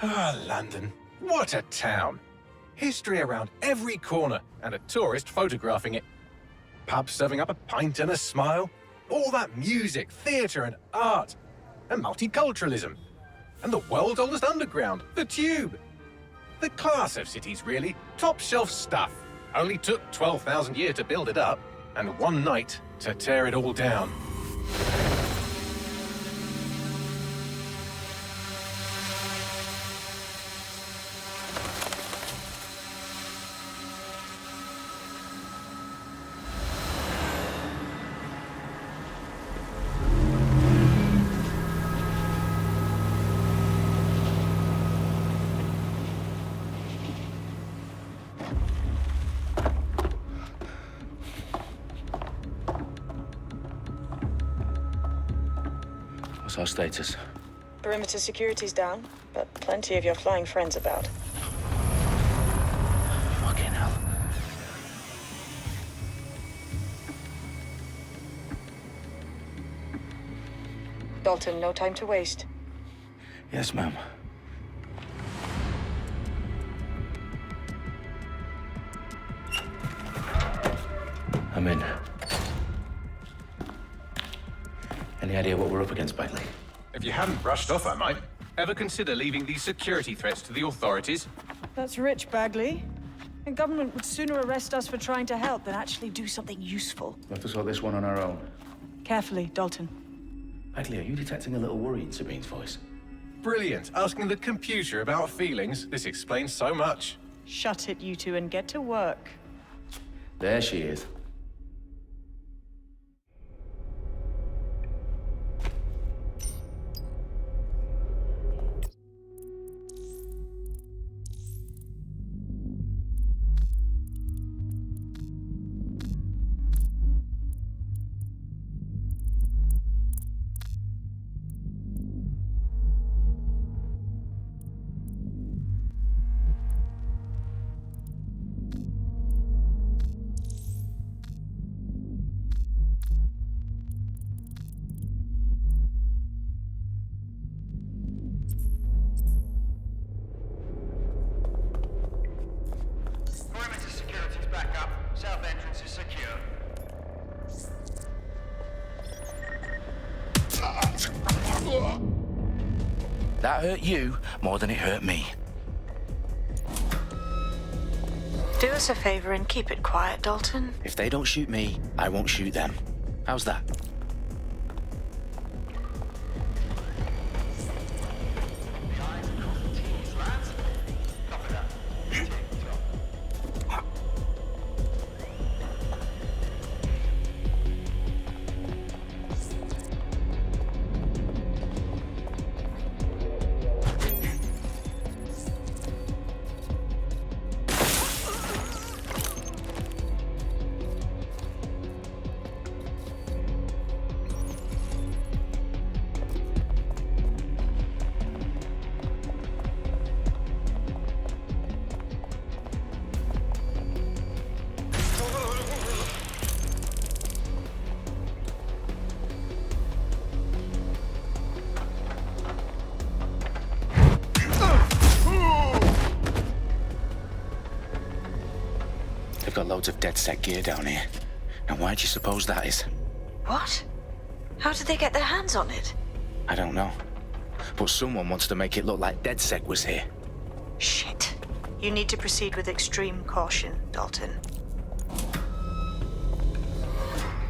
Ah, London. What a town. History around every corner and a tourist photographing it. Pubs serving up a pint and a smile. All that music, theatre and art. And multiculturalism. And the world's oldest underground, the Tube. The class of cities, really. Top shelf stuff. Only took 12,000 years to build it up, and one night to tear it all down. What's our status? Perimeter security's down, but plenty of your flying friends about. Fucking hell. Dalton, no time to waste. Yes, ma'am. I'm in. Any idea what we're up against, Bagley? If you hadn't brushed off, I might. Ever consider leaving these security threats to the authorities? That's rich, Bagley. The government would sooner arrest us for trying to help than actually do something useful. We'll have to sort this one on our own. Carefully, Dalton. Bagley, are you detecting a little worry in Sabine's voice? Brilliant. Asking the computer about feelings. This explains so much. Shut it, you two, and get to work. There she is. Perimeter security's back up. South entrance is secure. That hurt you more than it hurt me. Do us a favor and keep it quiet, Dalton. If they don't shoot me, I won't shoot them. How's that? They've got loads of dead set gear down here. Now why do you suppose that is? What? How did they get their hands on it? I don't know. But someone wants to make it look like DedSec was here. Shit. You need to proceed with extreme caution, Dalton.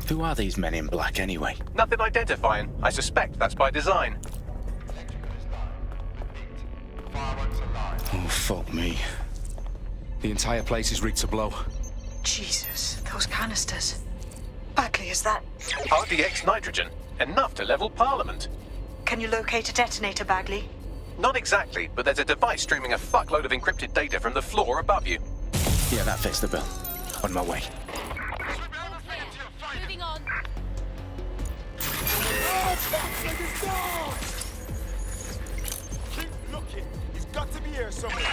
Who are these men in black anyway? Nothing identifying. I suspect that's by design. Fireworks alive. Oh, fuck me. The entire place is rigged to blow. Jesus, those canisters. Bagley, is that... RTX nitrogen. Enough to level Parliament. Can you locate a detonator, Bagley? Not exactly, but there's a device streaming a fuckload of encrypted data from the floor above you. Yeah, that fits the bill. On my way. Moving on. Keep looking. He's got to be here somewhere.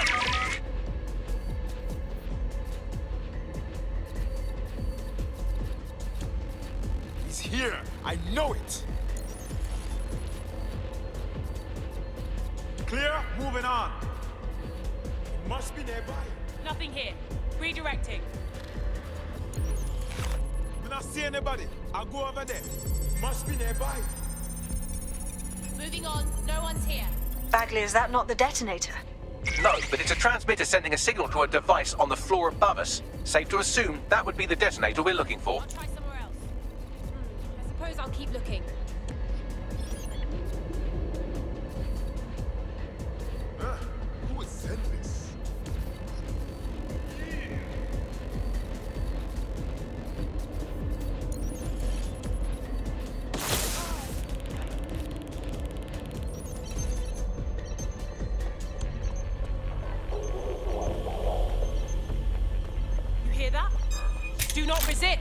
He's here. I know it. Clear? Moving on. on? Must be nearby. Nothing here. Redirecting. I don't see anybody. I'll go over there. Must be nearby. Moving on. No one's here. Bagley, is that not the detonator? No, but it's a transmitter sending a signal to a device on the floor above us. Safe to assume that would be the detonator we're looking for. I'll try somewhere else. I suppose I'll keep looking. Who has said this? You hear that? Do not resist.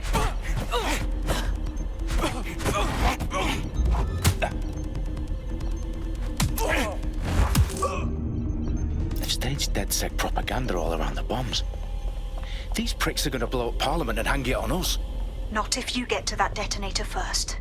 They've staged DedSec propaganda all around the bombs. These pricks are going to blow up Parliament and hang it on us. Not if you get to that detonator first.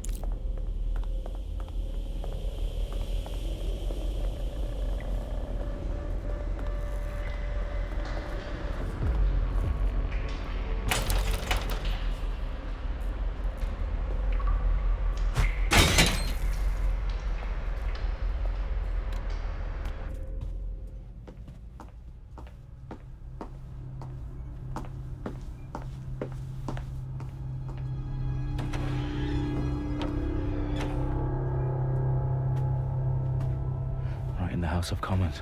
Right in the House of Commons.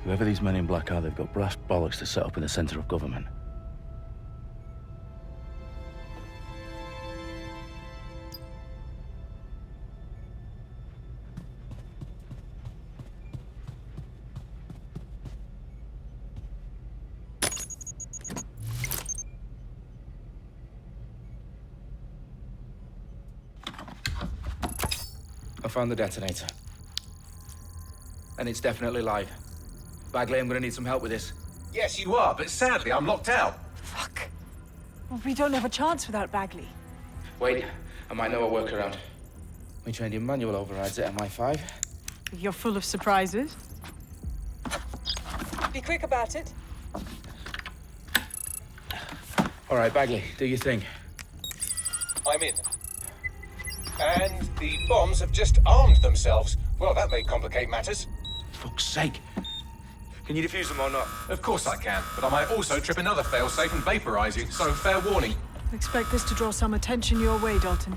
Whoever these men in black are, they've got brass bollocks to set up in the centre of government. I found the detonator. And it's definitely live. Bagley, I'm gonna need some help with this. Yes, you are, but sadly I'm locked out. Fuck. Well, we don't have a chance without Bagley. Wait, I might know a workaround. We trained in manual overrides at MI5. You're full of surprises. Be quick about it. All right, Bagley, do your thing. I'm in. And the bombs have just armed themselves. Well, that may complicate matters. Fuck's sake. Can you defuse them or not? Of course I can, but I might also trip another failsafe and vaporize you, so fair warning. Expect this to draw some attention your way, Dalton.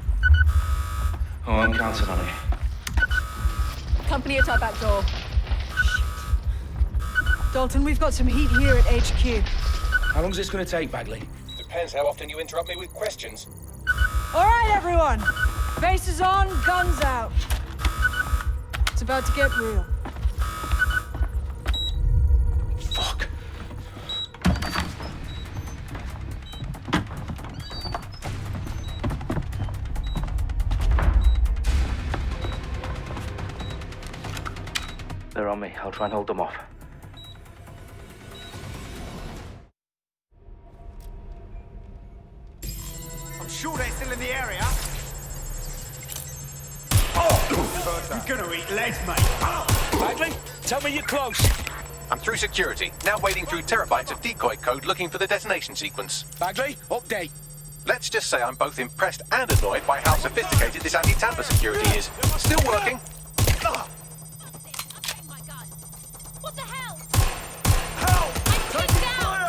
Oh, I'm counting on it. Company at our back door. Dalton, we've got some heat here at HQ. How long's this gonna take, Bagley? Depends how often you interrupt me with questions. All right, everyone. Faces on, guns out. It's about to get real. Fuck. They're on me. I'll try and hold them off. I'm sure they're still in the area. You're gonna eat legs, mate. Bagley, tell me you're close. I'm through security, now wading through terabytes of decoy code looking for the detonation sequence. Bagley, update. Let's just say I'm both impressed and annoyed by how sophisticated this anti-tamper security is. Still working. My gun. What the hell? Help! I'm pinned down.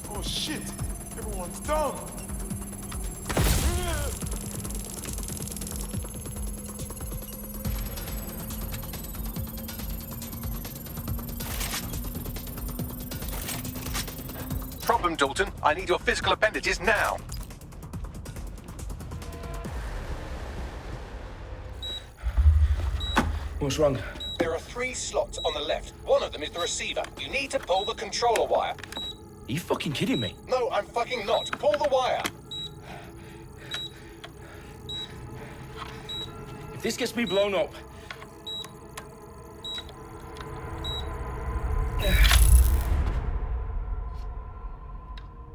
Oh shit! Everyone's down. Problem, Dalton. I need your physical appendages now. What's wrong? There are 3 slots on the left. One of them is the receiver. You need to pull the controller wire. Are you fucking kidding me? No, I'm fucking not. Pull the wire. this gets me blown up.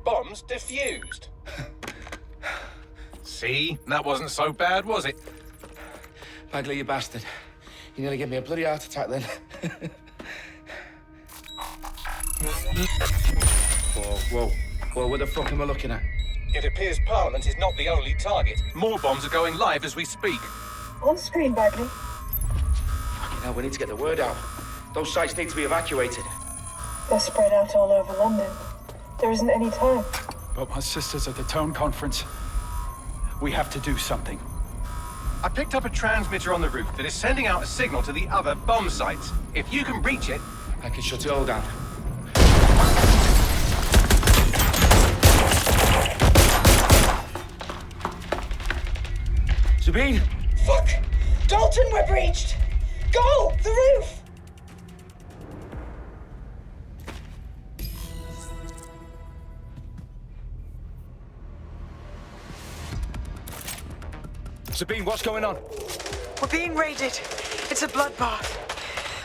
Bombs defused. See? That wasn't so bad, was it? Bagley, you bastard. You nearly gave me a bloody heart attack then. Whoa, what the fuck am I looking at? It appears Parliament is not the only target. More bombs are going live as we speak. On screen, Bagley. Fucking hell, we need to get the word out. Those sites need to be evacuated. They're spread out all over London. There isn't any time. But my sister's at the town conference. We have to do something. I picked up a transmitter on the roof that is sending out a signal to the other bomb sites. If you can reach it... I can shut it all down. Sabine? Fuck! Dalton, we're breached! Go! The roof! Sabine, what's going on? We're being raided. It's a bloodbath.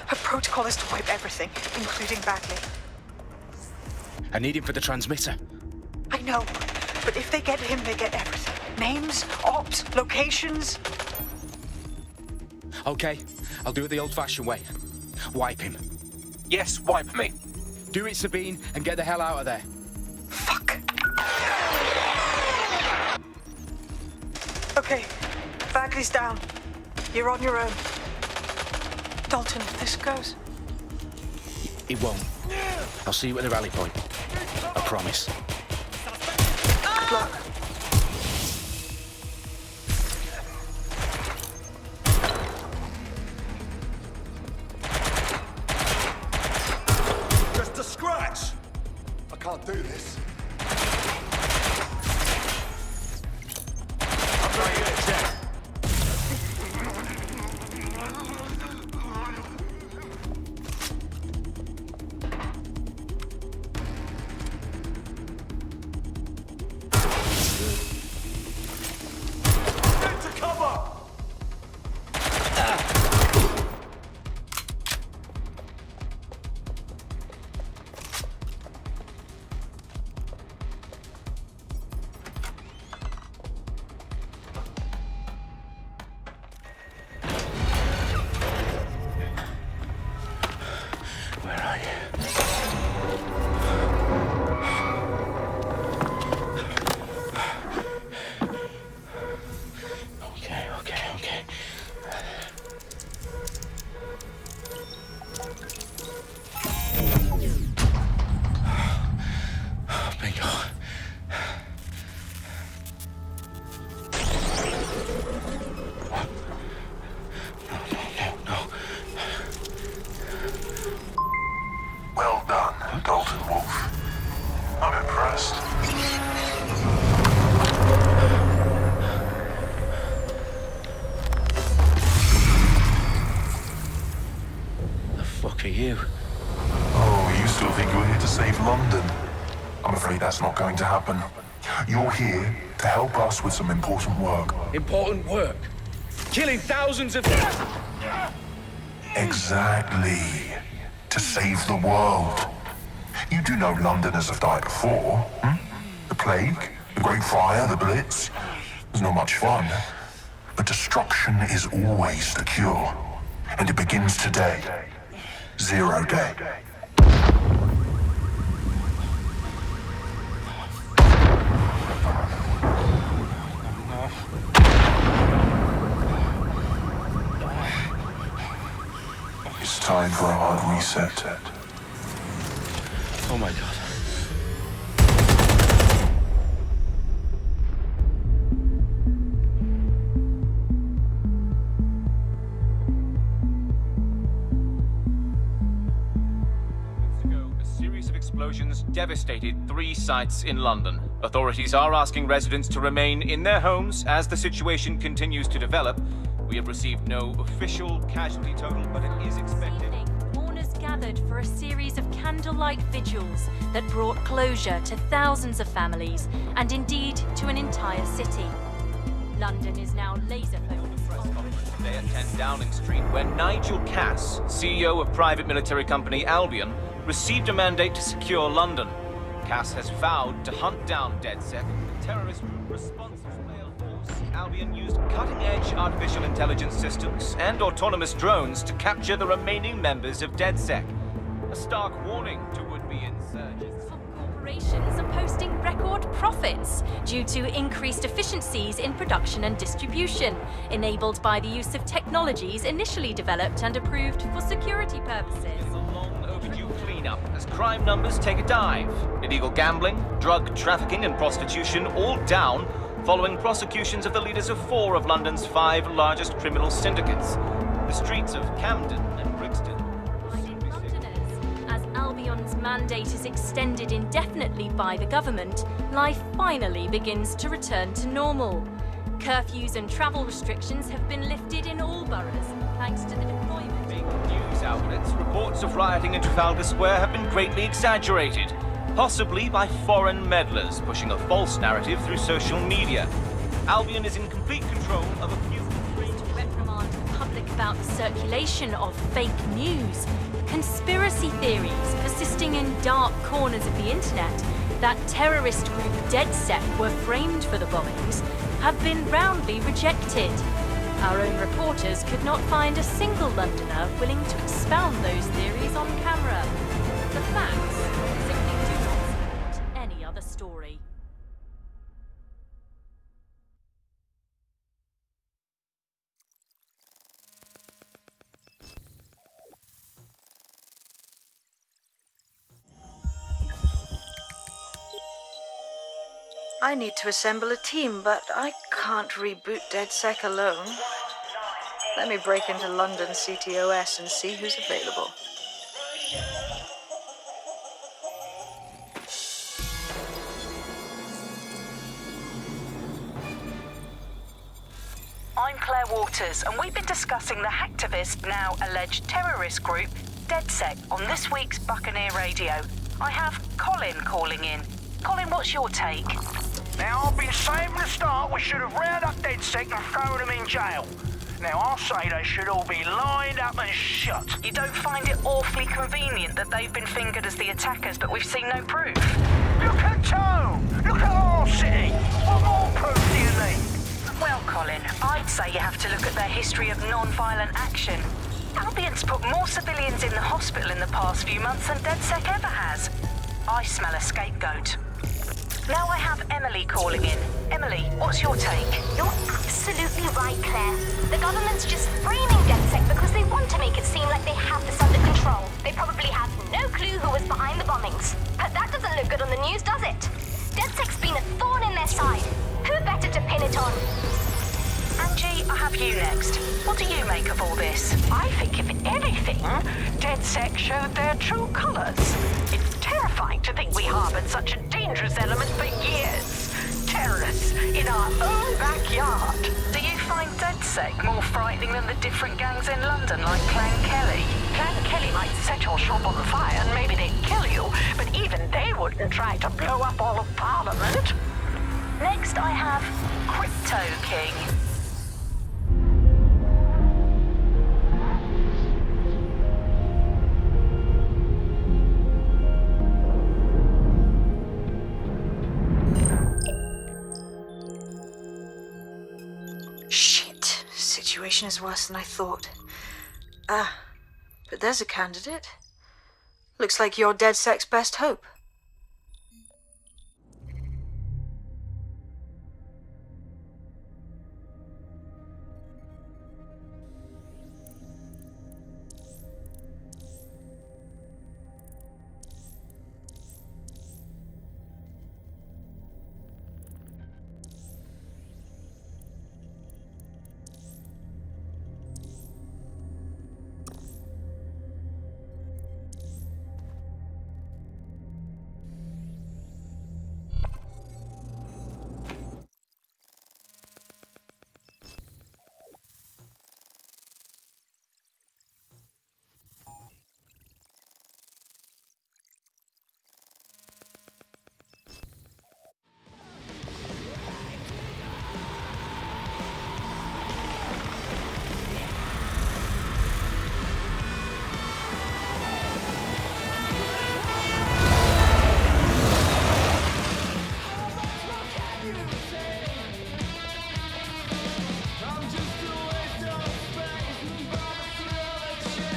Her protocol is to wipe everything, including Bagley. I need him for the transmitter. I know, but if they get him, they get everything. Names, ops, locations. Okay, I'll do it the old-fashioned way. Wipe him. Yes, wipe me. Do it, Sabine, and get the hell out of there. Fuck. Okay, Bagley's down. You're on your own. Dalton, if this goes... It won't. I'll see you at the rally point. I promise. Good luck. Just a scratch! I can't do this. I'm going to get a check. Where are you? Okay. Bingo. No. Well done, Dalton Wolf. I'm impressed. The fuck are you? Oh, you still think you're here to save London? I'm afraid that's not going to happen. You're here to help us with some important work. Important work. Killing thousands of... Exactly. To save the world. You do know Londoners have died before, hmm? The plague, the Great Fire, the Blitz. It's not much fun. But destruction is always the cure. And it begins today. 0 day. It's time for a hard reset. Oh my god. A series of explosions devastated 3 sites in London. Authorities are asking residents to remain in their homes as the situation continues to develop. We have received no official casualty total, but it is expected. Mourners gathered for a series of candlelight vigils that brought closure to thousands of families and indeed to an entire city. London is now laser focused. Tuesday at 10 Downing Street, where Nigel Cass, CEO of private military company Albion, received a mandate to secure London. Cass has vowed to hunt down DedSec, the terrorist group responsible for mail force. Albion used cutting-edge artificial intelligence systems and autonomous drones to capture the remaining members of DedSec. A stark warning to would-be insurgents. Top corporations are posting record profits due to increased efficiencies in production and distribution, enabled by the use of technologies initially developed and approved for security purposes. A long overdue cleanup as crime numbers take a dive. Illegal gambling, drug trafficking and prostitution all down following prosecutions of the leaders of 4 of London's 5 largest criminal syndicates. The streets of Camden and Brixton. As Albion's mandate is extended indefinitely by the government, life finally begins to return to normal. Curfews and travel restrictions have been lifted in all boroughs, thanks to the deployment. Big news outlets, reports of rioting in Trafalgar Square have been greatly exaggerated, possibly by foreign meddlers pushing a false narrative through social media. Albion is in complete control of a few... To reprimand the public about the circulation of fake news, conspiracy theories persisting in dark corners of the internet that terrorist group DedSec were framed for the bombings have been roundly rejected. Our own reporters could not find a single Londoner willing to expound those theories on camera. The facts simply do not support any other story. I need to assemble a team, but I can't reboot DedSec alone. Let me break into London CTOS and see who's available. I'm Claire Waters, and we've been discussing the hacktivist, now alleged terrorist group, DedSec, on this week's Buccaneer Radio. I have Colin calling in. Colin, what's your take? Now, I've been saying from the start we should have rounded up DedSec and thrown them in jail. Now, I'll say they should all be lined up and shot. You don't find it awfully convenient that they've been fingered as the attackers, but we've seen no proof? Look at Tone! Look at our city! What more proof do you need? Well, Colin, I'd say you have to look at their history of non-violent action. Albion's put more civilians in the hospital in the past few months than DedSec ever has. I smell a scapegoat. Now I have Emily calling in. Emily, what's your take? You're absolutely right, Claire. The government's just framing DedSec because they want to make it seem like they have this under control. They probably have no clue who was behind the bombings. But that doesn't look good on the news, does it? DedSec's been a thorn in their side. Who better to pin it on? Angie, I have you next. What do you make of all this? I think, if anything, DedSec showed their true colors. It's terrifying to think we harbored such a dangerous element for years. Terrorists in our own backyard. Do you find DedSec more frightening than the different gangs in London, like Clan Kelly? Clan Kelly might set your shop on fire and maybe they'd kill you, but even they wouldn't try to blow up all of Parliament. Next, I have Crypto King. Shit. Situation is worse than I thought. But there's a candidate. Looks like you're DedSec's best hope.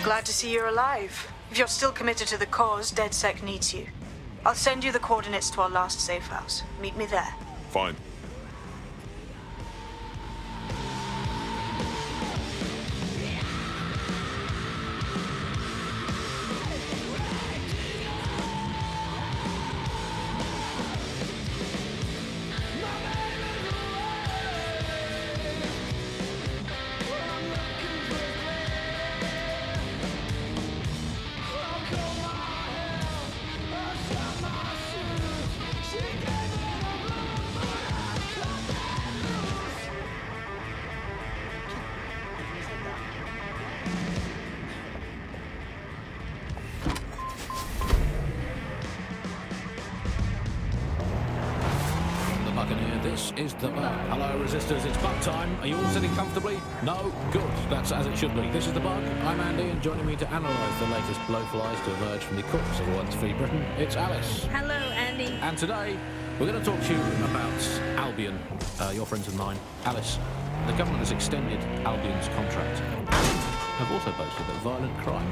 glad to see you're alive. If you're still committed to the cause, DedSec needs you. I'll send you the coordinates to our last safe house. Meet me there. Fine. This is the bug. Hello, resistors. It's bug time. Are you all sitting comfortably? No? Good. That's as it should be. This is the bug. I'm Andy, and joining me to analyse the latest blowflies to emerge from the corpse of a once free Britain, it's Alice. Hello, Andy. And today, we're going to talk to you about Albion, your friends of mine. Alice, the government has extended Albion's contract. Have also boasted that violent crime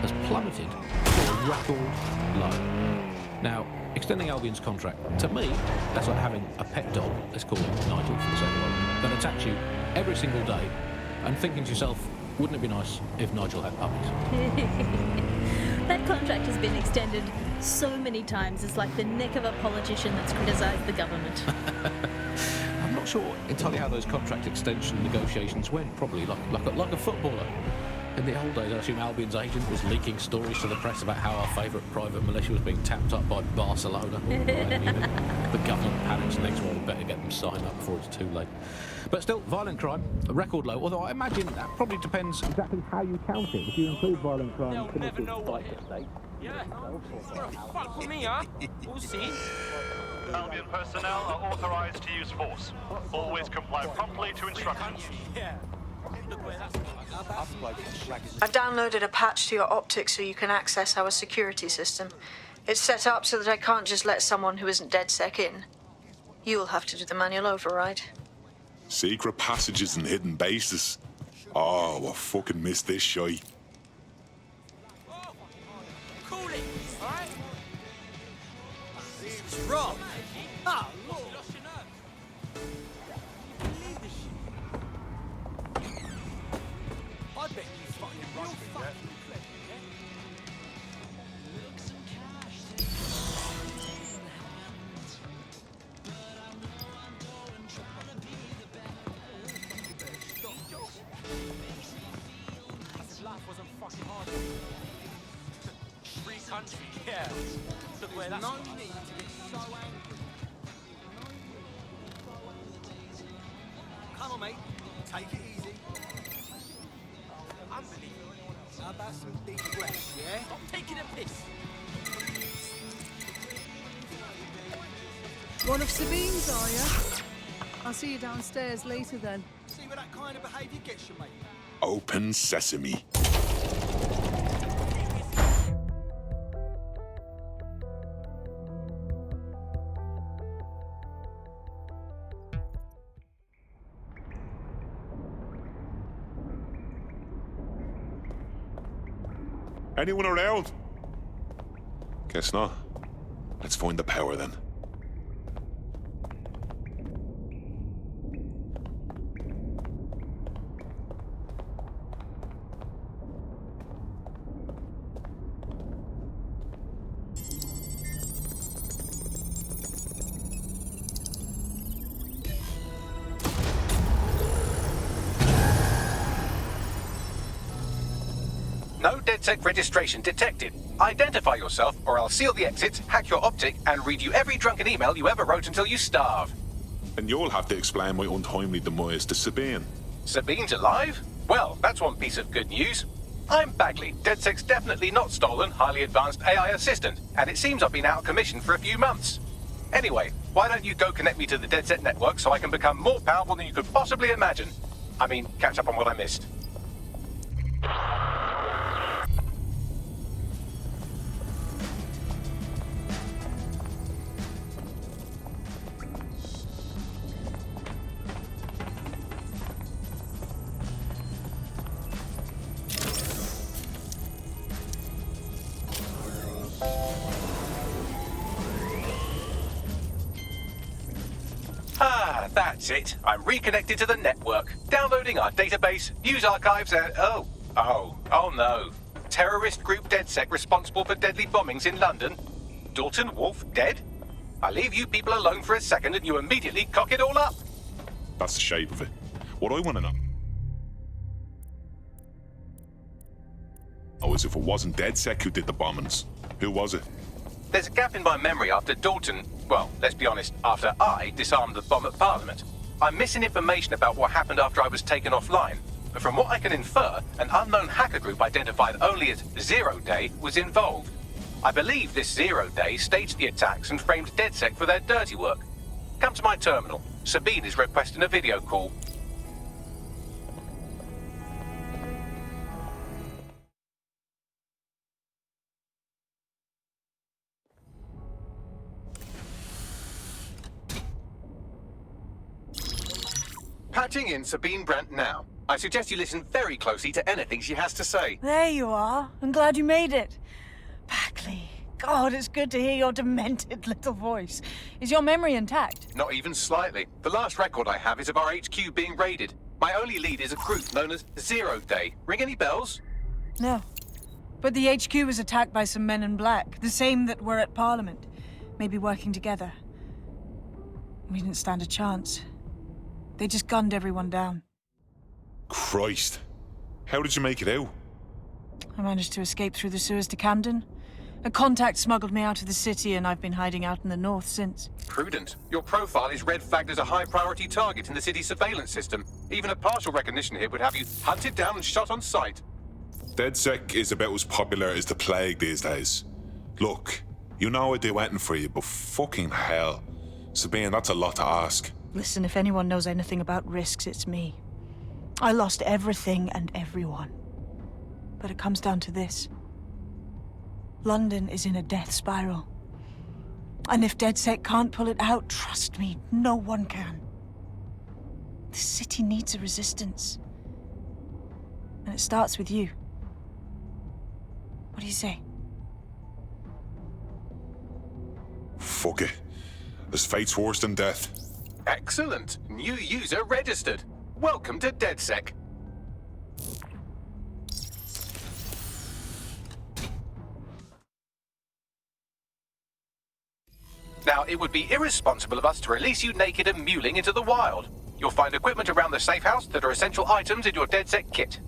has plummeted to a record low. Now, extending Albion's contract, to me, that's like having a pet dog, let's call him Nigel for the sake of argument, that attacks you every single day and thinking to yourself, wouldn't it be nice if Nigel had puppies? That contract has been extended so many times, it's like the neck of a politician that's criticised the government. I'm not sure entirely how those contract extension negotiations went, probably like a footballer. In the old days, I assume Albion's agent was leaking stories to the press about how our favourite private militia was being tapped up by Barcelona. The government panics and thinks, well, we better get them signed up before it's too late. But still, violent crime, a record low, although I imagine that probably depends exactly how you count it. If you include violent crime committed by the state. Yeah. Fuck with me, huh? We'll see. Albion personnel are authorized to use force. Always comply promptly to instructions. I've downloaded a patch to your optics so you can access our security system. It's set up so that I can't just let someone who isn't DedSec in. You'll have to do the manual override. Secret passages and hidden bases. Oh, I fucking missed this shite. Cool it, alright? It's wrong. Ah, look. I bet you fucking run through that. Life wasn't fucking hard. Free country, yeah. Look where that's no need to get so angry. Come on, mate. Take it easy. How about some deep breaths, yeah? Stop taking a piss. One of Sabine's, are you? I'll see you downstairs later then. See where that kind of behaviour gets you, mate. Open sesame. Anyone around? Guess not. Let's find the power then. No DedSec registration detected. Identify yourself, or I'll seal the exits, hack your optic, and read you every drunken email you ever wrote until you starve. And you'll have to explain my untimely demise to Sabine. Sabine's alive? Well, that's one piece of good news. I'm Bagley, DedSec's definitely not stolen, highly advanced AI assistant, and it seems I've been out of commission for a few months. Anyway, why don't you go connect me to the DedSec network so I can become more powerful than you could possibly imagine? I mean, catch up on what I missed. That's it. I'm reconnected to the network, downloading our database, news archives, and oh no. Terrorist group DedSec responsible for deadly bombings in London. Dalton Wolf dead? I leave you people alone for a second and you immediately cock it all up. That's the shape of it. What I want to know is if it wasn't DedSec who did the bombings, who was it? There's a gap in my memory after Dalton, well, let's be honest, after I disarmed the bomb at Parliament. I'm missing information about what happened after I was taken offline. But from what I can infer, an unknown hacker group identified only as Zero Day was involved. I believe this Zero Day staged the attacks and framed DedSec for their dirty work. Come to my terminal. Sabine is requesting a video call. Patching in Sabine Brandt now. I suggest you listen very closely to anything she has to say. There you are. I'm glad you made it. Bagley. God, it's good to hear your demented little voice. Is your memory intact? Not even slightly. The last record I have is of our HQ being raided. My only lead is a group known as Zero Day. Ring any bells? No. But the HQ was attacked by some men in black, the same that were at Parliament. Maybe working together. We didn't stand a chance. They just gunned everyone down. Christ. How did you make it out? I managed to escape through the sewers to Camden. A contact smuggled me out of the city, and I've been hiding out in the north since. Prudent. Your profile is red flagged as a high-priority target in the city's surveillance system. Even a partial recognition hit would have you hunted down and shot on sight. DedSec is about as popular as the plague these days. Look, you know I'd do anything for you, but fucking hell. Sabine, that's a lot to ask. Listen, if anyone knows anything about risks, it's me. I lost everything and everyone. But it comes down to this. London is in a death spiral. And if DedSec can't pull it out, trust me, no one can. The city needs a resistance. And it starts with you. What do you say? Fuck it. There's fate's worse than death. Excellent. New user registered. Welcome to DedSec. Now, it would be irresponsible of us to release you naked and mewling into the wild. You'll find equipment around the safe house that are essential items in your DedSec kit.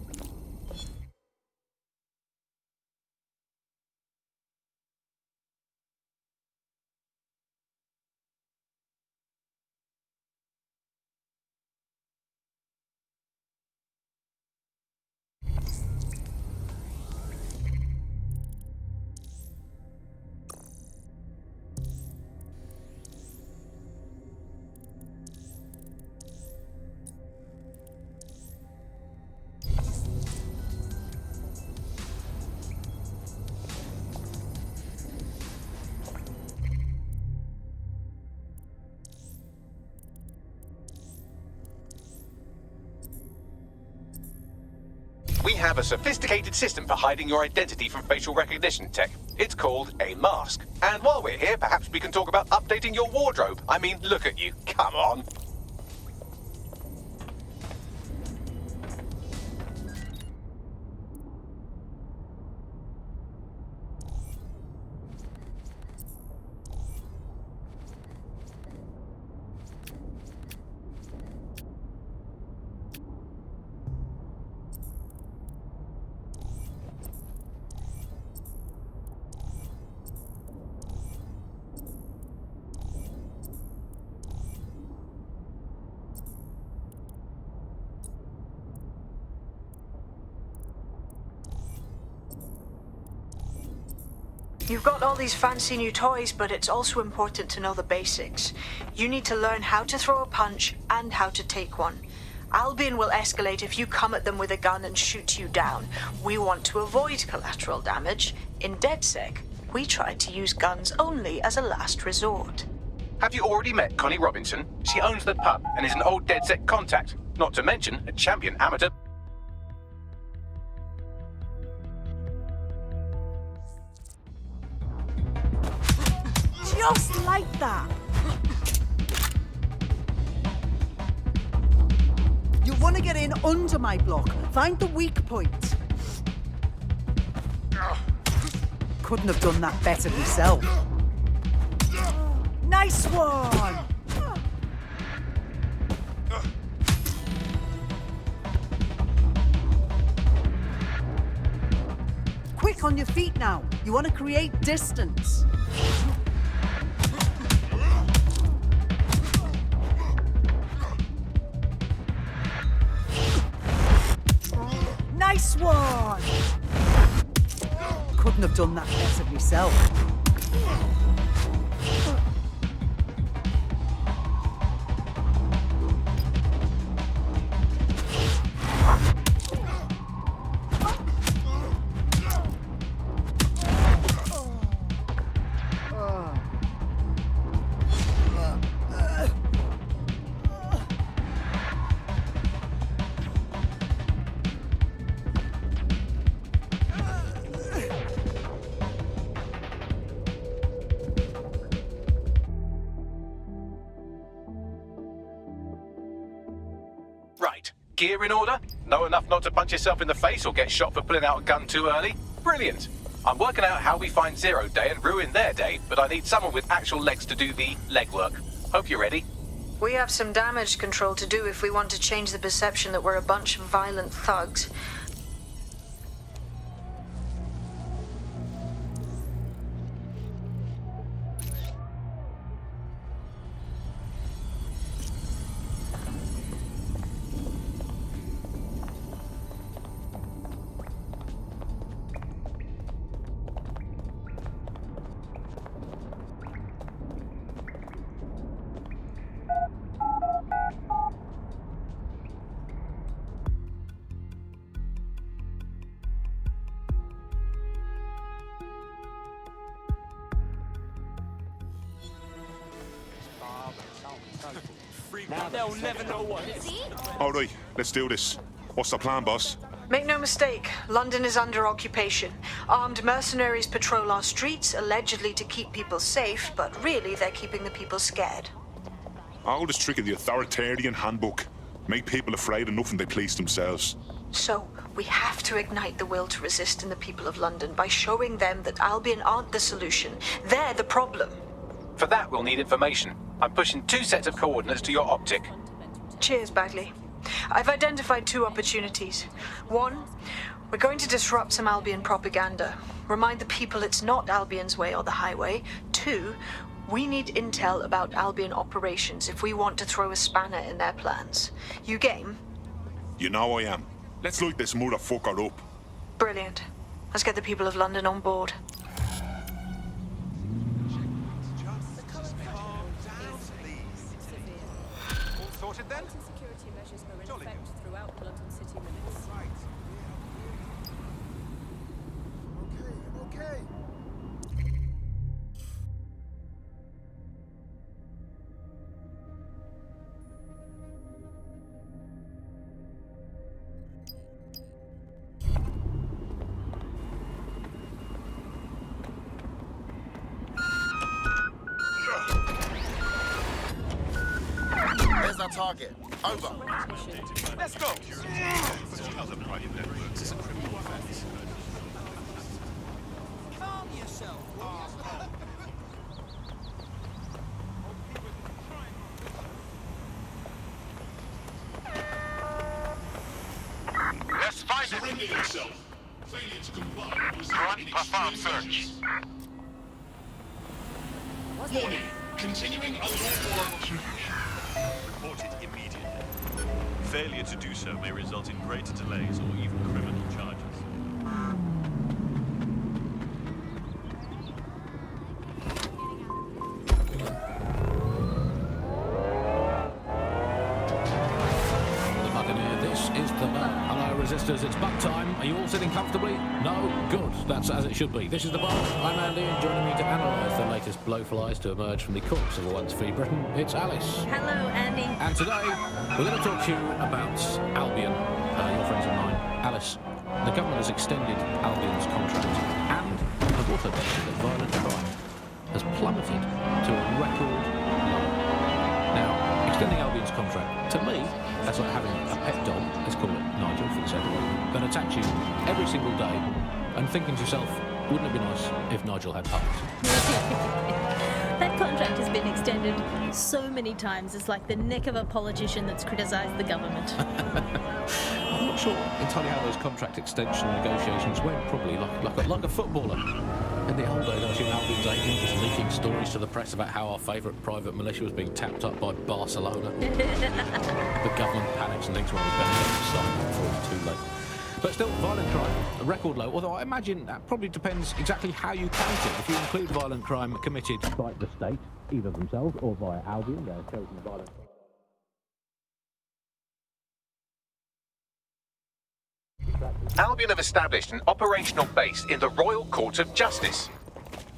We have a sophisticated system for hiding your identity from facial recognition tech. It's called a mask. And while we're here, perhaps we can talk about updating your wardrobe. I mean, look at you. Come on. You've got all these fancy new toys, but it's also important to know the basics. You need to learn how to throw a punch and how to take one. Albion will escalate if you come at them with a gun and shoot you down. We want to avoid collateral damage. In DedSec, we try to use guns only as a last resort. Have you already met Connie Robinson? She owns the pub and is an old DedSec contact, not to mention a champion amateur. Just like that. want to get in under my block. Find the weak point. Couldn't have done that better myself. Nice one! Quick, on your feet now. You want to create distance. Nice one! Couldn't have done that better myself. Right. Gear in order? Know enough not to punch yourself in the face or get shot for pulling out a gun too early? Brilliant. I'm working out how we find Zero Day and ruin their day, but I need someone with actual legs to do the legwork. Hope you're ready. We have some damage control to do if we want to change the perception that we're a bunch of violent thugs. They'll never know what it is. All right, let's do this. What's the plan, boss? Make no mistake, London is under occupation. Armed mercenaries patrol our streets, allegedly to keep people safe, but really they're keeping the people scared. Oldest trick of the authoritarian handbook. Make people afraid of nothing they police themselves. So, we have to ignite the will to resist in the people of London by showing them that Albion aren't the solution. They're the problem. For that, we'll need information. I'm pushing 2 sets of coordinates to your optic. Cheers, Bagley. I've identified 2 opportunities. 1, we're going to disrupt some Albion propaganda. Remind the people it's not Albion's way or the highway. 2, we need intel about Albion operations if we want to throw a spanner in their plans. You game? You know I am. Let's light this motherfucker up. Brilliant. Let's get the people of London on board. Sorted then? Security measures are in effect throughout London city limits. Okay. There's our target. Over. Let's go. Calm yourself. Let's find it. Surrender yourself. Failure to comply was Run, perform search. Warning. Continuing unlawful occupation. Reported immediately. Failure to do so may result in greater delays or even criminal charges. The Buccaneer, this is the bar. Hello, resistors, it's buck time. Are you all sitting comfortably? No? Good. That's as it should be. This is the bar. I'm Andy, and joining me to analyse the latest blowflies to emerge from the corpse of a once free Britain, it's Alice. Hello, Andy. And today, we're going to talk to you about Albion, your friends and mine. Alice, the government has extended Albion's contract and have also mentioned that violent crime has plummeted to a record low. Now, extending Albion's contract. To me, that's like having a pet dog, let's call it Nigel for the sake of it, that attacks you every single day and thinking to yourself, wouldn't it be nice if Nigel had puppies? That contract has been extended so many times, it's like the neck of a politician that's criticised the government. I'm not sure entirely how those contract extension negotiations went, probably like a footballer. In the old days, I assume Albion's agent was leaking stories to the press about how our favourite private militia was being tapped up by Barcelona. The government panics and thinks, well, we better get to start before it's too late. But still, violent crime, a record low, although I imagine that probably depends exactly how you count it. If you include violent crime committed by the state, either themselves or via Albion, their chosen violent Albion have established an operational base in the Royal Court of Justice.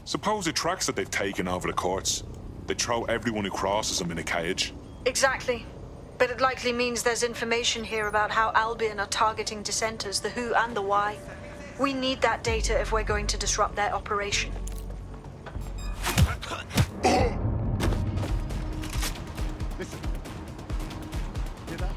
Suppose the tracks that they've taken over the courts, they throw everyone who crosses them in a cage. Exactly. But it likely means there's information here about how Albion are targeting dissenters, the who and the why. We need that data if we're going to disrupt their operation. Listen. Hear that?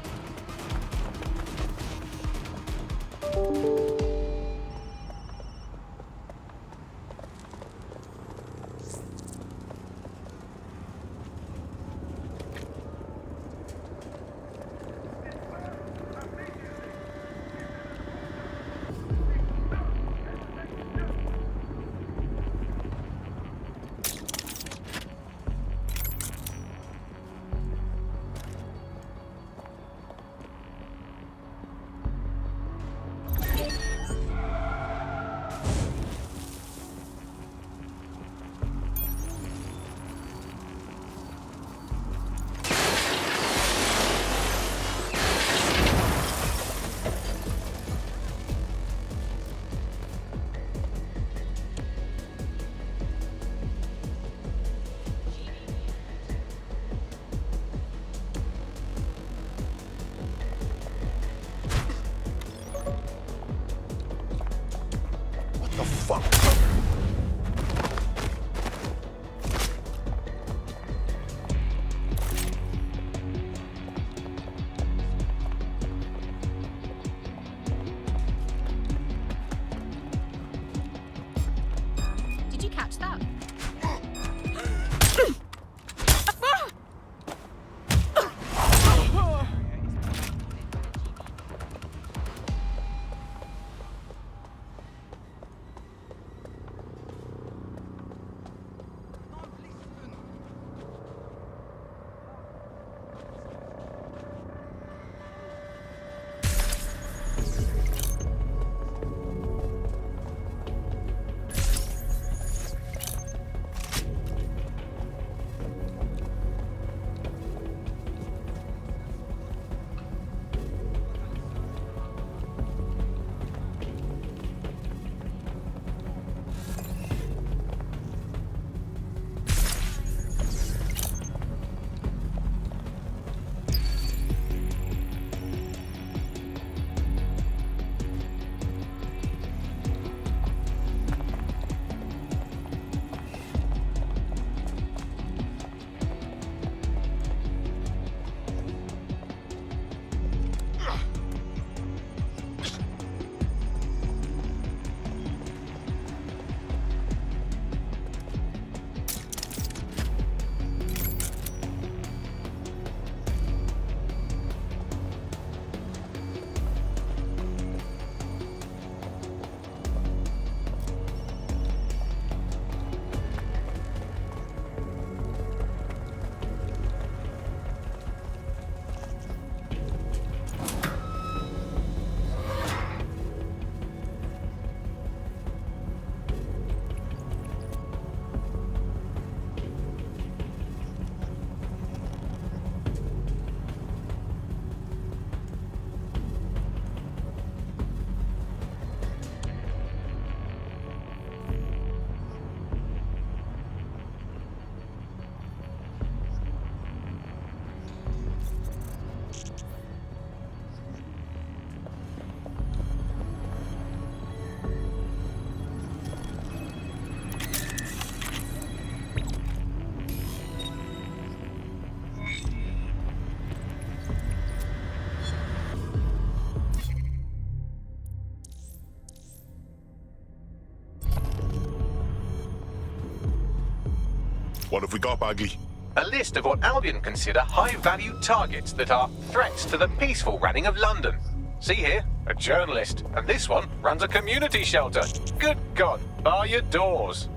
What have we got, Bagley? A list of what Albion consider high-value targets that are threats to the peaceful running of London. See here, a journalist, and this one runs a community shelter. Good God, bar your doors.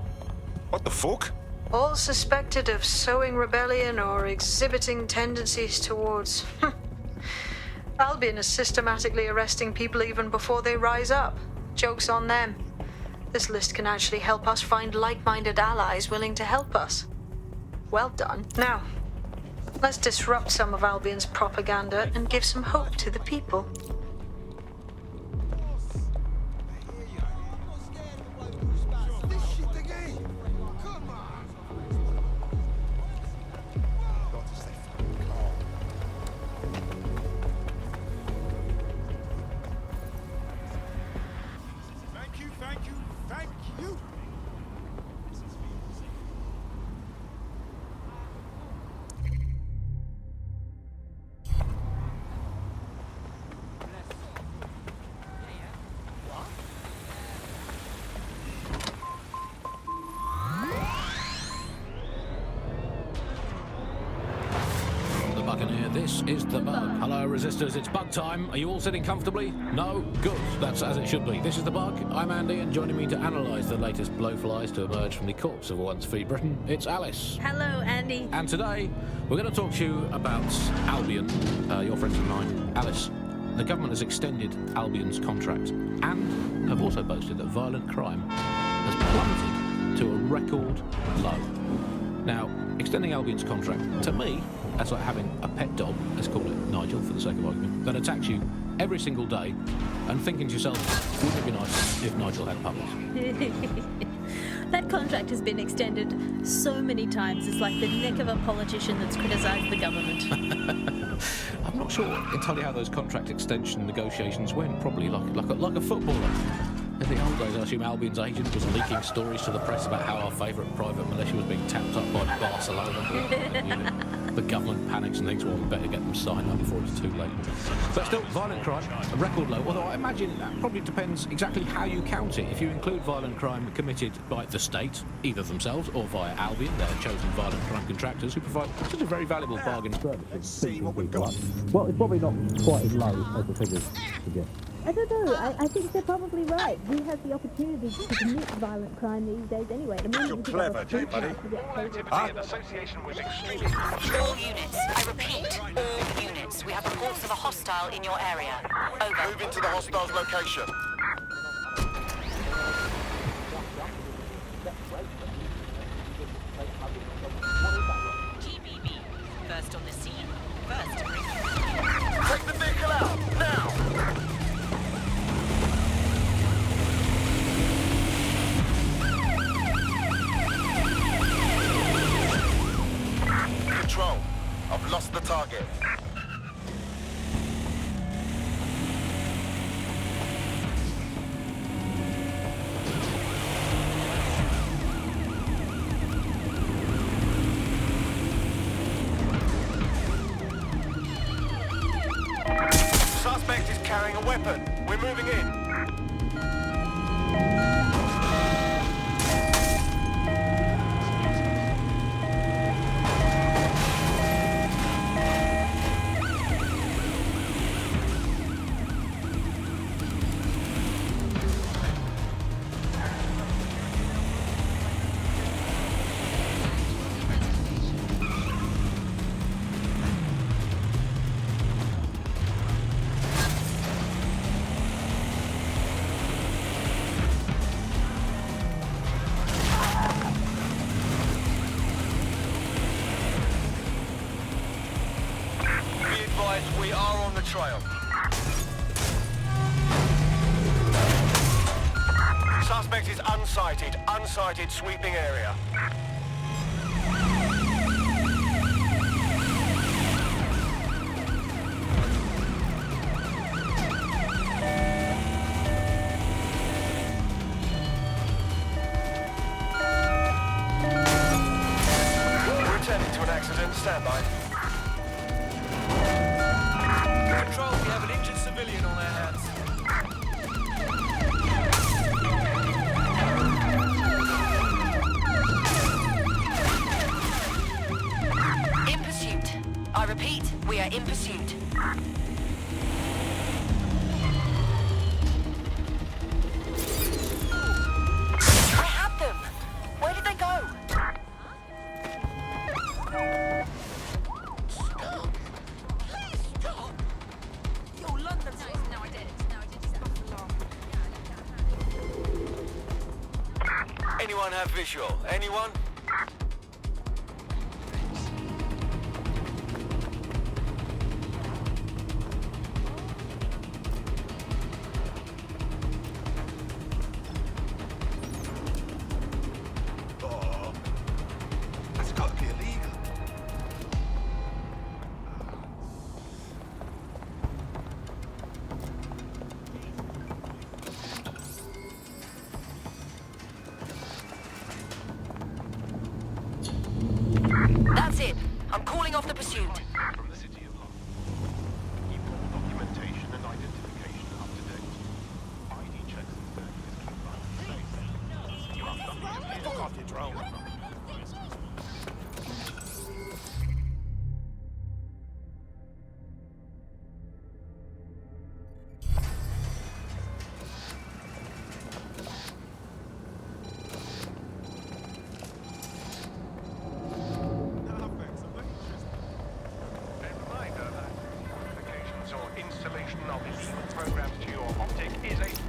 What the fuck? All suspected of sowing rebellion or exhibiting tendencies towards... Albion is systematically arresting people even before they rise up. Joke's on them. This list can actually help us find like-minded allies willing to help us. Well done. Now, let's disrupt some of Albion's propaganda and give some hope to the people. This is the bug. Hello, resistors, it's bug time. Are you all sitting comfortably? No? Good. That's as it should be. This is the bug. I'm Andy, and joining me to analyse the latest blowflies to emerge from the corpse of a once free Britain, it's Alice. Hello, Andy. And today, we're going to talk to you about Albion, your friends of mine. Alice, the government has extended Albion's contract and have also boasted that violent crime has plummeted to a record low. Now, extending Albion's contract, to me, that's like having a pet dog, let's call it Nigel for the sake of argument, that attacks you every single day and thinking to yourself, wouldn't it be nice if Nigel had puppies? That contract has been extended so many times, it's like the neck of a politician that's criticised the government. I'm not sure entirely how those contract extension negotiations went, probably like a footballer. In the old days, I assume Albion's agent was leaking stories to the press about how our favourite private militia was being tapped up by Barcelona. The government panics and thinks, well, we better get them signed up before it's too late. But still, violent crime, a record low, although I imagine that probably depends exactly how you count it. If you include violent crime committed by the state, either themselves or via Albion, their chosen violent crime contractors who provide such a very valuable bargain service. Let's see what we've got. Well, it's probably not quite as low as the figures suggest. I don't know. I think they're probably right. We have the opportunity to commit violent crime these days anyway. You're clever, buddy. An association was extremely... All units. I repeat, all units. We have reports of a hostile in your area. Over. Move into the hostile's location. GBB. First on the scene. First. Take the vehicle out, now! Control, I've lost the target. Suspect is carrying a weapon. We're moving in. We are on the trail. Suspect is unsighted. Unsighted sweeping area. We're attending to an accident. Stand by. Control, we have an injured civilian on our hands. repeat, we are in pursuit. I have them! Where did they go? Stop! Please stop! Yo, London's... No, I did. Anyone have visual? Anyone? Oh, that's got to be illegal. That's it. I'm calling off the pursuit. From the city of London. Keep all documentation and identification up to date. ID checks and things keep life safe. You have nothing to fuck off your drone.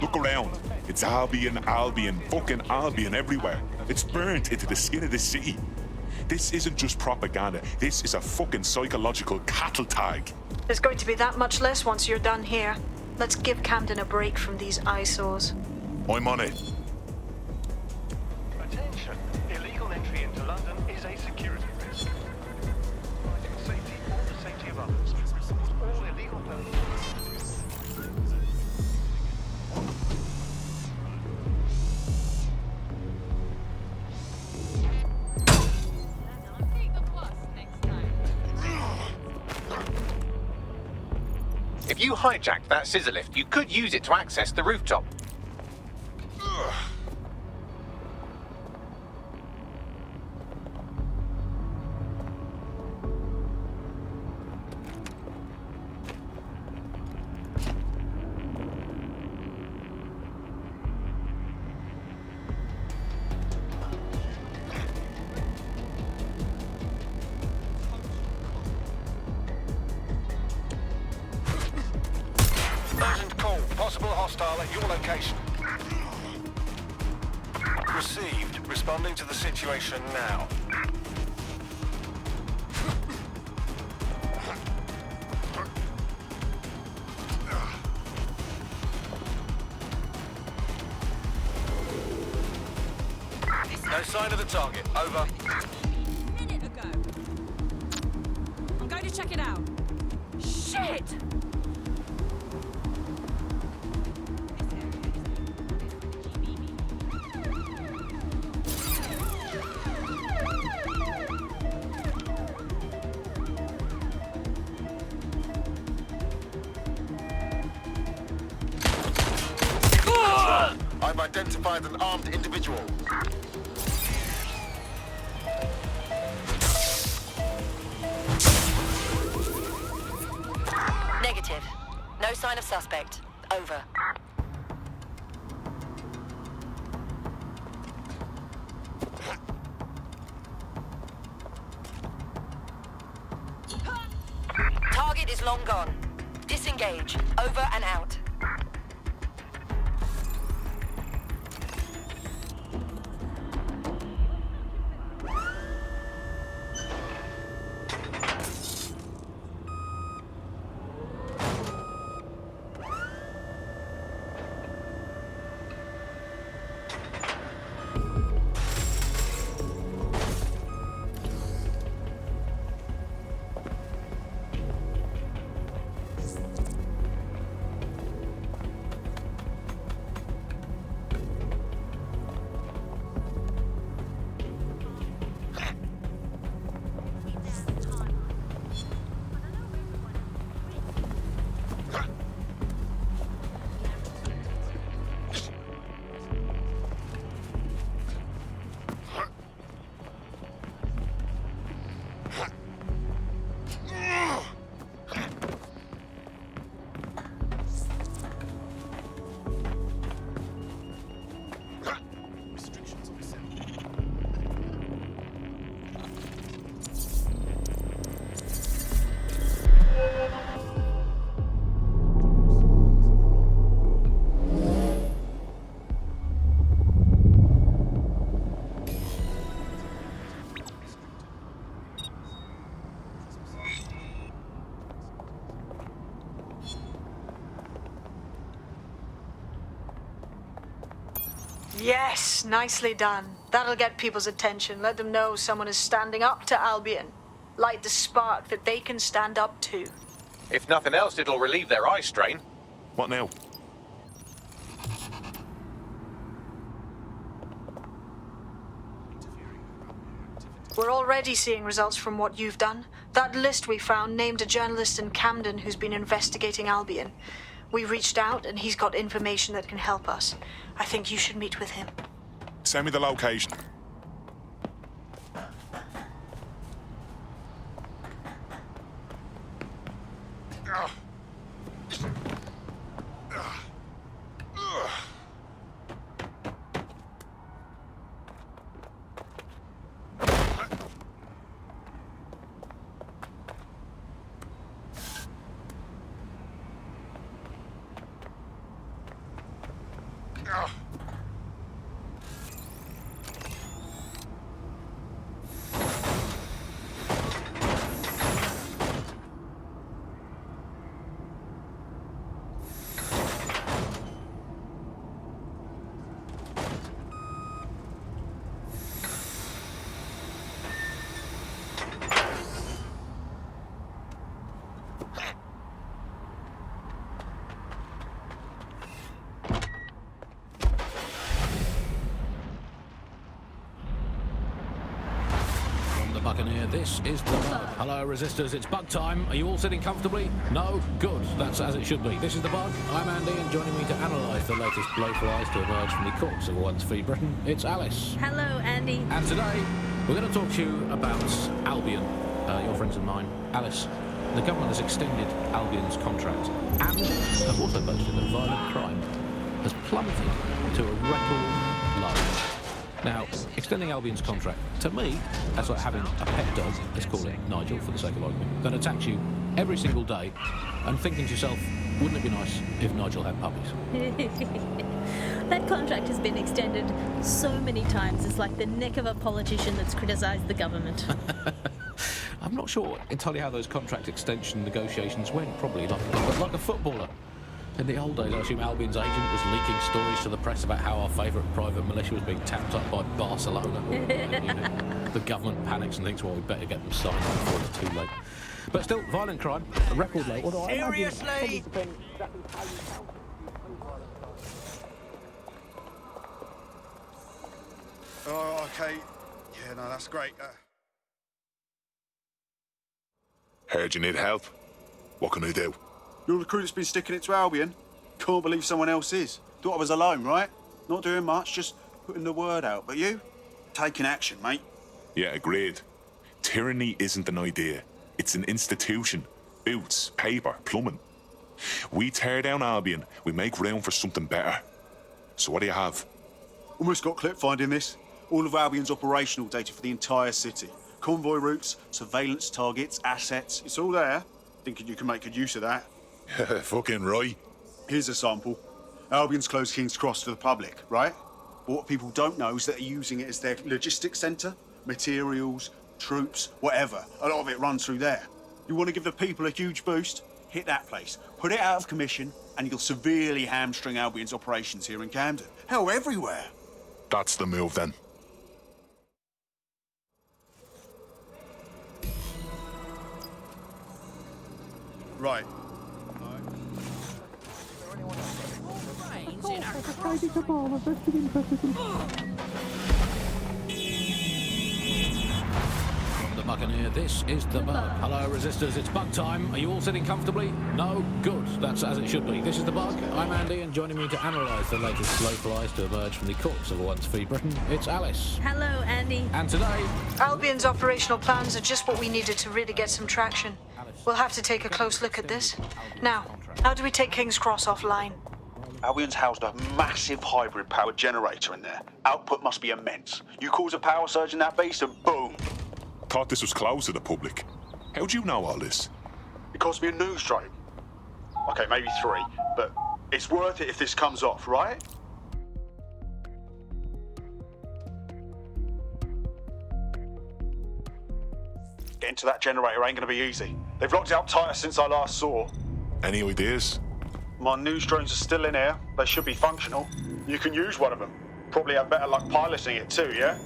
Look around. It's Albion, fucking Albion everywhere. It's burnt into the skin of the city. This isn't just propaganda. This is a fucking psychological cattle tag. There's going to be that much less once you're done here. Let's give Camden a break from these eyesores. I'm on it. Attention! Illegal entry into London is a security risk. Safety or the safety of others. All illegal persons. If you hijacked that scissor lift, you could use it to access the rooftop. Urgent call. Possible hostile at your location. Received. Responding to the situation now. No sign of the target. Over. A minute ago. I'm going to check it out. Shit! I've identified an armed individual. Negative. No sign of suspect. Over. Target is long gone. Disengage. Over and out. Yes, nicely done. That'll get people's attention. Let them know someone is standing up to Albion. Light the spark that they can stand up to. If nothing else, it'll relieve their eye strain. What now? We're already seeing results from what you've done. That list we found named a journalist in Camden who's been investigating Albion. We reached out and he's got information that can help us. I think you should meet with him. Send me the location. Buccaneer, this is the bug. Hello, resistors, it's bug time. Are you all sitting comfortably? No? Good. That's as it should be. This is the bug. I'm Andy, and joining me to analyse the latest blowflies to emerge from the courts of a once-free Britain, it's Alice. Hello, Andy. And today, we're going to talk to you about Albion, your friends and mine. Alice, the government has extended Albion's contract and have also boasted that violent crime has plummeted to a record low. Now, extending Albion's contract, to me, that's like having a pet dog, let's call it Nigel for the sake of argument, that attacks you every single day and thinking to yourself, wouldn't it be nice if Nigel had puppies? That contract has been extended so many times, it's like the neck of a politician that's criticised the government. I'm not sure entirely how those contract extension negotiations went, probably like a footballer. In the old days, I assume Albion's agent was leaking stories to the press about how our favourite private militia was being tapped up by Barcelona. The government panics and thinks, well, we better get them signed before it's too late. But still, violent crime, a record low. Seriously? Oh, okay. Yeah, no, that's great. Heard you need help. What can I do? You're the crew that's been sticking it to Albion. Can't believe someone else is. Thought I was alone, right? Not doing much, just putting the word out. But you? Taking action, mate. Yeah, agreed. Tyranny isn't an idea. It's an institution. Boots, paper, plumbing. We tear down Albion, we make room for something better. So what do you have? Almost got clip finding this. All of Albion's operational data for the entire city. Convoy routes, surveillance targets, assets. It's all there. Thinking you can make good use of that. Fucking right. Here's a sample. Albion's closed King's Cross to the public, right? But what people don't know is that they're using it as their logistics centre. Materials, troops, whatever. A lot of it runs through there. You want to give the people a huge boost? Hit that place. Put it out of commission, and you'll severely hamstring Albion's operations here in Camden. Hell, everywhere. That's the move, then. Right. From the Buccaneer, this is the bug. Hello, resistors, it's bug time. Are you all sitting comfortably? No? Good. That's as it should be. This is the bug. I'm Andy, and joining me to analyse the latest blowflies to emerge from the courts of a once-free Britain, it's Alice. Hello, Andy. And today, Albion's operational plans are just what we needed to really get some traction. We'll have to take a close look at this. Now, how do we take King's Cross offline? Albion's housed a massive hybrid powered generator in there. Output must be immense. You cause a power surge in that beast and boom. Thought this was closed to the public. How'd you know all this? It cost me a news drone. Okay, maybe 3, but it's worth it if this comes off, right? Getting to that generator ain't gonna be easy. They've locked it up tighter since I last saw. Any ideas? My news drones are still in here. They should be functional. You can use one of them. Probably have better luck piloting it too, yeah?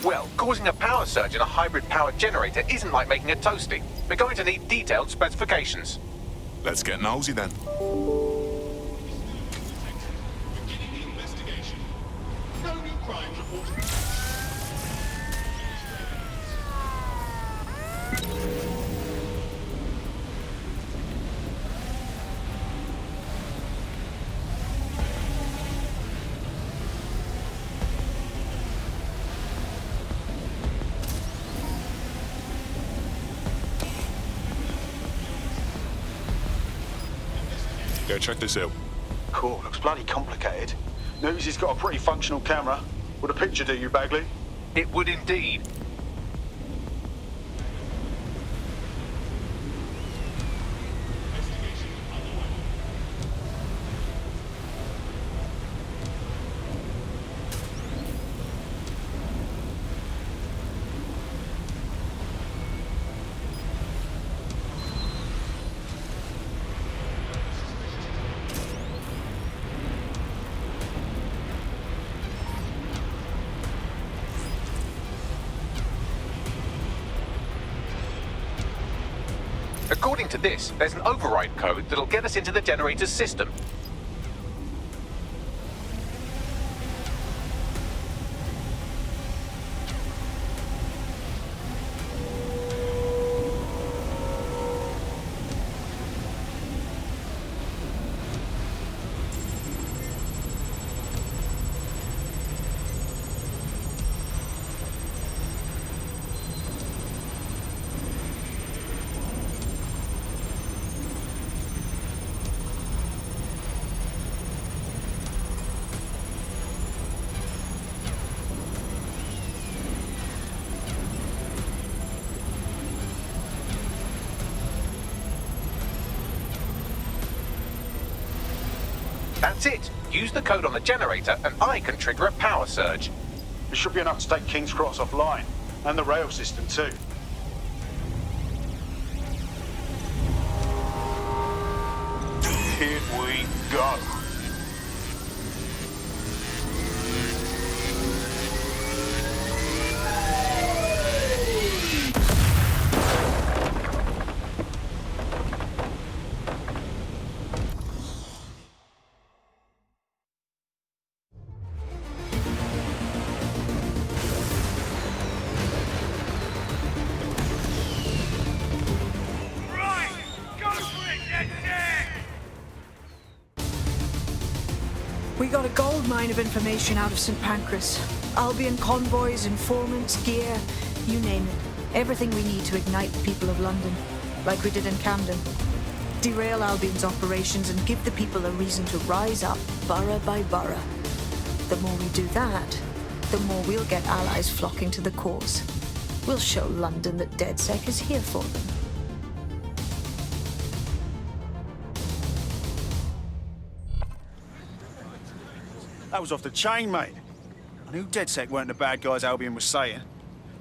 Well, causing a power surge in a hybrid power generator isn't like making a toasty. We're going to need detailed specifications. Let's get nosy then. Yeah, check this out. Cool, looks bloody complicated. News he's got a pretty functional camera. Would a picture do you, Bagley? It would indeed. According to this, there's an override code that'll get us into the generator's system. That's it. Use the code on the generator and I can trigger a power surge. It should be enough to take King's Cross offline. And the rail system too. Here we go. We got a gold mine of information out of St. Pancras. Albion convoys, informants, gear, you name it. Everything we need to ignite the people of London, like we did in Camden. Derail Albion's operations and give the people a reason to rise up, borough by borough. The more we do that, the more we'll get allies flocking to the cause. We'll show London that DedSec is here for them. That was off the chain, mate. I knew DedSec weren't the bad guys Albion was saying.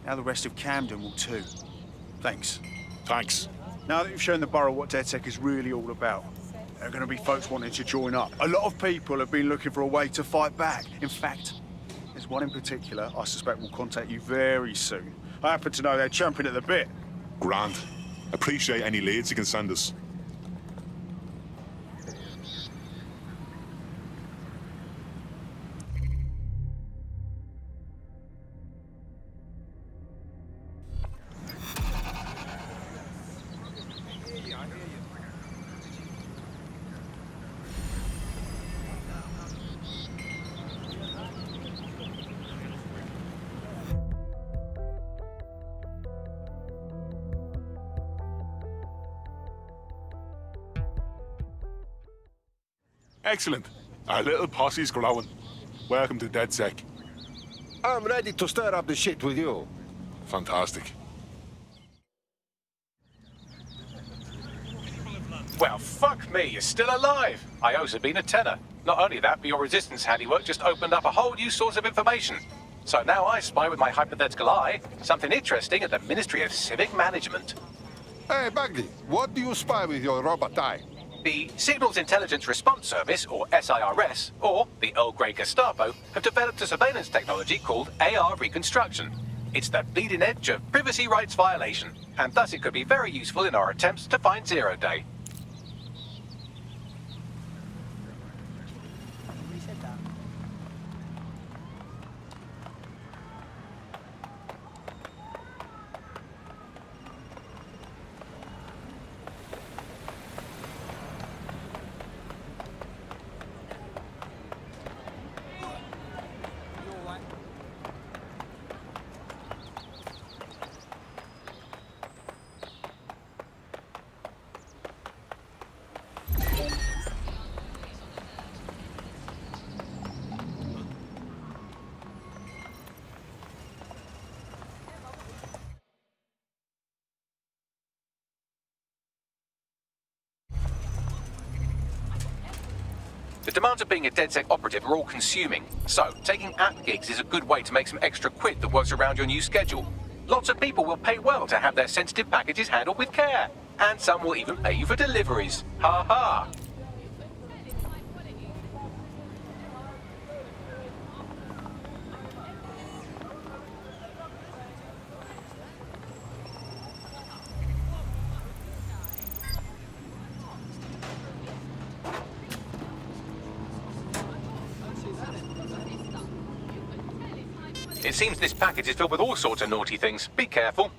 Now the rest of Camden will too. Thanks. Thanks. Now that you've shown the borough what DedSec is really all about, there are going to be folks wanting to join up. A lot of people have been looking for a way to fight back. In fact, there's one in particular I suspect will contact you very soon. I happen to know they're champing at the bit. Grand. Appreciate any leads you can send us. Excellent. Our little posse's growing. Welcome to DedSec. I'm ready to stir up the shit with you. Fantastic. Well, fuck me, you're still alive. I owe Sabine a tenner. Not only that, but your resistance handiwork just opened up a whole new source of information. So now I spy with my hypothetical eye something interesting at the Ministry of Civic Management. Hey, Baggy, what do you spy with your robot eye? The Signals Intelligence Response Service, or SIRS, or the Earl Grey Gestapo, have developed a surveillance technology called AR reconstruction. It's the bleeding edge of privacy rights violation, and thus it could be very useful in our attempts to find Zero Day. The demands of being a DedSec operative are all-consuming, so taking app gigs is a good way to make some extra quid that works around your new schedule. Lots of people will pay well to have their sensitive packages handled with care, and some will even pay you for deliveries. Ha ha! It seems this package is filled with all sorts of naughty things. Be careful.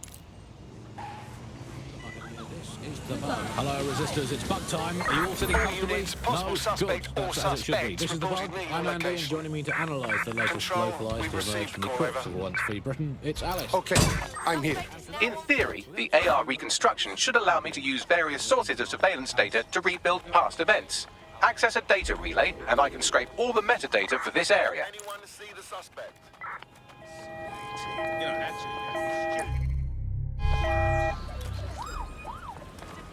Hello, resistors. It's bug time. Are you all sitting comfortably? Possible No? suspect Good. or That's as it should be. suspects This is the bug. reported near I'm your Andy, and location. joining me to analyse the latest Control, localised we've emerged received from the call crypts over. of once free Britain. It's Alice. Okay, I'm here. In theory, the AR reconstruction should allow me to use various sources of surveillance data to rebuild past events. Access a data relay, and I can scrape all the metadata for this area. Anyone to see the suspect?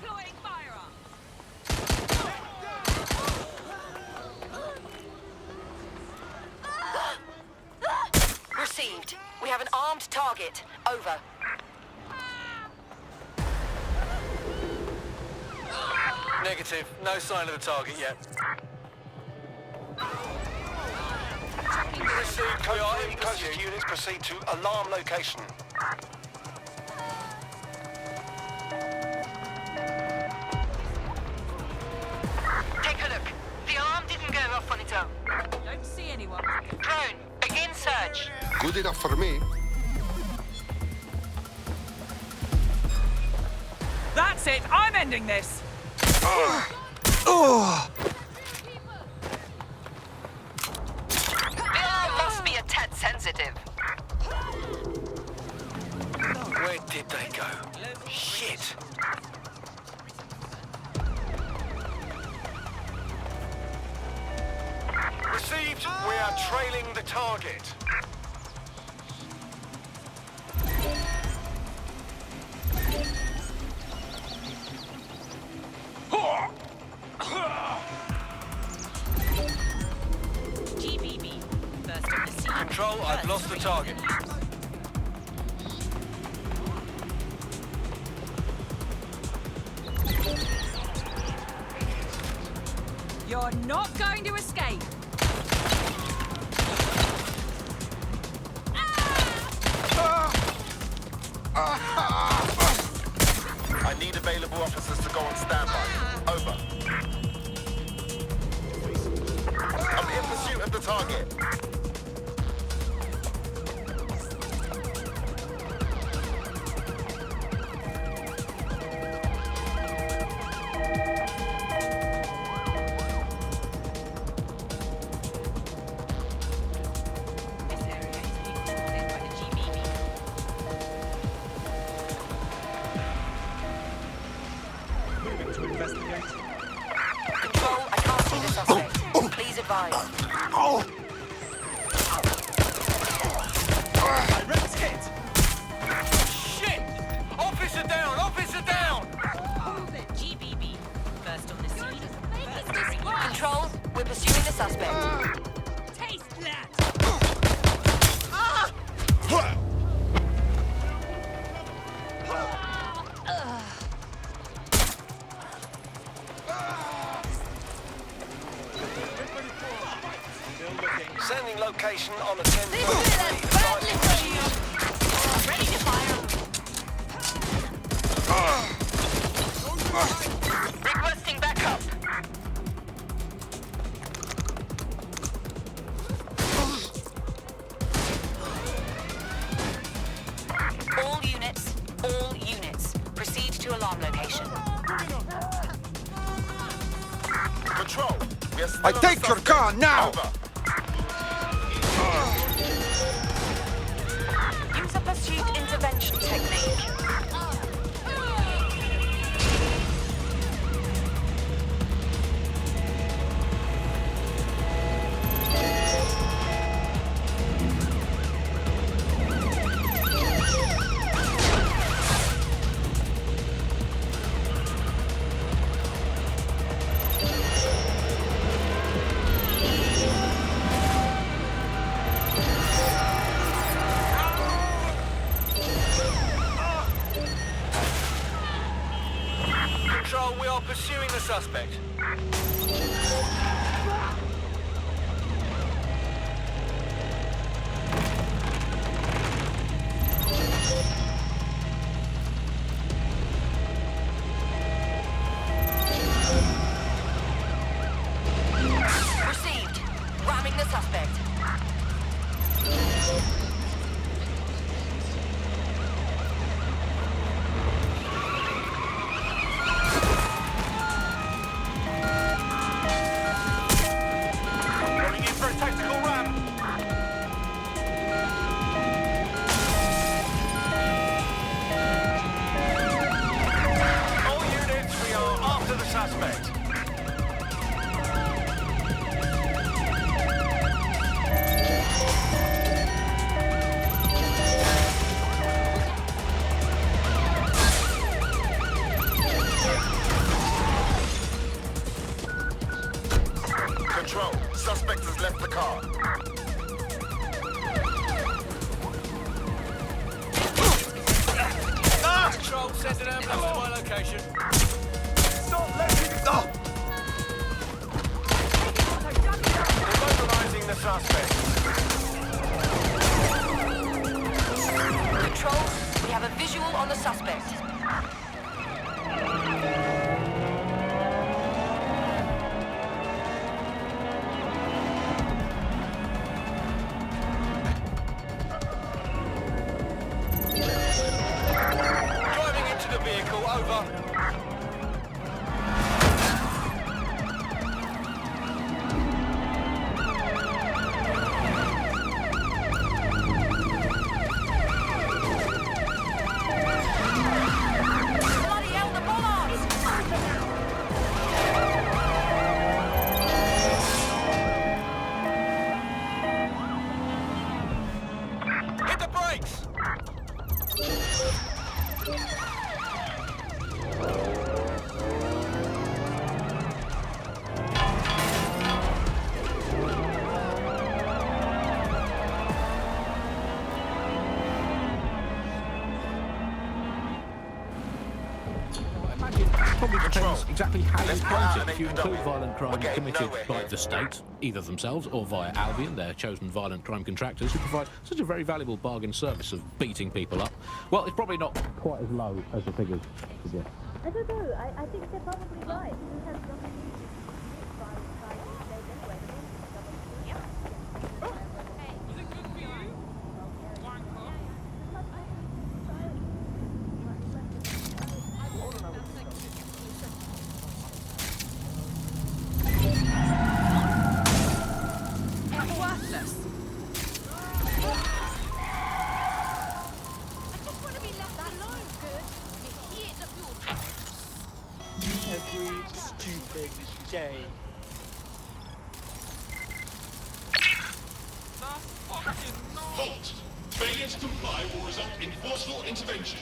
Deploying firearm. Received. We have an armed target. Over. Negative. No sign of the target yet. Received. We are in pursuit. Units proceed to alarm location. Take a look. The alarm didn't go off on its own. Don't see anyone. Drone, begin search. Good enough for me. That's it. I'm ending this. The alarm must be a tad sensitive. Where did they go? Shit. Received. We are trailing the target. GBB. First of the scene. Control, I've lost the target. You're not going to escape. I need available officers to go on standby. Over. I'm in pursuit of the target. Control, I can't see the suspect. Please advise. location on the 10-3. Ready to fire. Requesting backup. All units, proceed to alarm location. Control, we are still I on the take your suspect. car now! Over. Use a pursuit intervention technique. Control, we are pursuing the suspect. Received. Ramming the suspect. Coming in for a tactical ram. All units, we are after the suspect. Control, suspect has left the car. Control, send an ambulance to my location. Stop letting it go! Immobilizing the suspect. Control, we have a visual on the suspect. Driving into the vehicle, over. Bloody hell, the bollards! Hit the brakes! Probably depends exactly how you Let's put count out it. an If you APW. include violent crime We're getting committed nowhere by here. the state, either themselves or via Albion, their chosen violent crime contractors who provide such a very valuable bargain service of beating people up, well, it's probably not quite as low as the figures suggest. I don't know. I think they're probably right. We have nothing Worthless. Every stupid day. Halt! Failure to comply will result in forceful intervention.